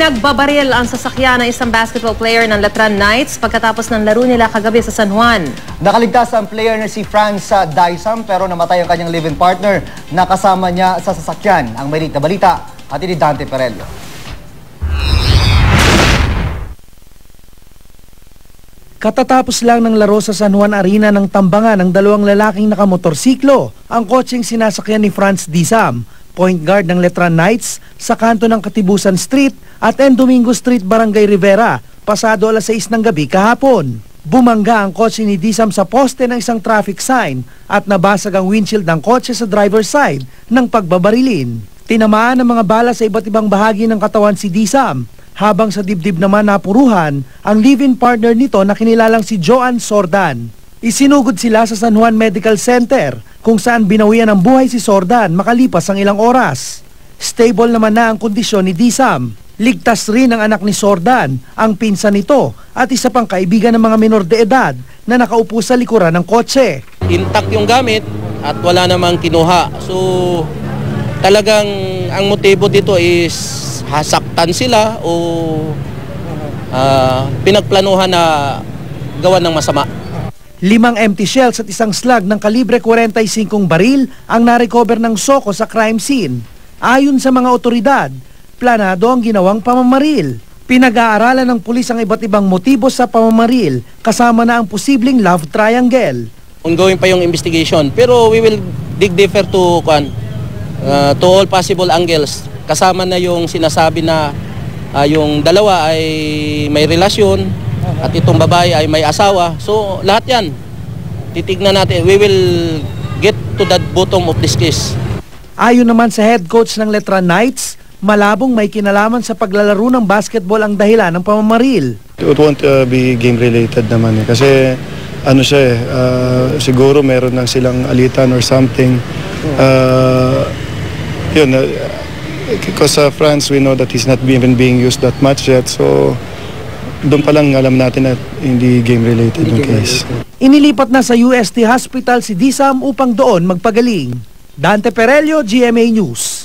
Pinagbabaril ang sasakyan ng isang basketball player ng Letran Knights pagkatapos ng laro nila kagabi sa San Juan. Nakaligtas ang player na si Franz Daisam pero namatay ang kanyang live-in partner na kasama niya sa sasakyan. Ang may na balita at ni Dante Perello. Katatapos lang ng laro sa San Juan Arena ng tambangan ng dalawang lalaking nakamotorsiklo, ang kotseng sinasakyan ni Franz Daisam, point guard ng Letran Knights, sa kanto ng Katibusan Street at Domingo Street, Barangay Rivera, pasado alas 6 ng gabi kahapon. Bumangga ang kotse ni Daisam sa poste ng isang traffic sign at nabasag ang windshield ng kotse sa driver's side ng pagbabarilin. Tinamaan ng mga bala sa iba't ibang bahagi ng katawan si Daisam, habang sa dibdib naman napuruhan ang live-in partner nito na kinilalang si Joan Sordan. Isinugod sila sa San Juan Medical Center kung saan binawian ng buhay si Sordan makalipas ang ilang oras. Stable naman na ang kondisyon ni Daisam. Ligtas rin ang anak ni Sordan, ang pinsan nito at isa pang kaibigan ng mga menor de edad na nakaupo sa likuran ng kotse. Intact yung gamit at wala namang kinuha. So talagang ang motibo dito is hasaktan sila o pinagplanuhan na gawan ng masama. 5 empty shells at isang slug ng kalibre 45 baril ang narecover ng SOCO sa crime scene. Ayon sa mga otoridad, planado ang ginawang pamamaril. Pinag-aaralan ng pulis ang iba't ibang motibo sa pamamaril, kasama na ang posibleng love triangle. Ongoing pa yung investigation, pero we will dig deeper to all possible angles. Kasama na yung sinasabi na yung dalawa ay may relasyon at itong babae ay may asawa. So lahat yan, titignan natin. We will get to the bottom of this case. Ayon naman sa head coach ng Letran Knights, malabong may kinalaman sa paglalaro ng basketball ang dahilan ng pamamaril. It won't be game related naman kasi ano siya siguro meron lang silang alitan or something. Because France, we know that he's not even being used that much yet, so doon pa lang alam natin na hindi game-related yung case. Inilipat na sa UST Hospital si Daisam upang doon magpagaling. Dante Perello, GMA News.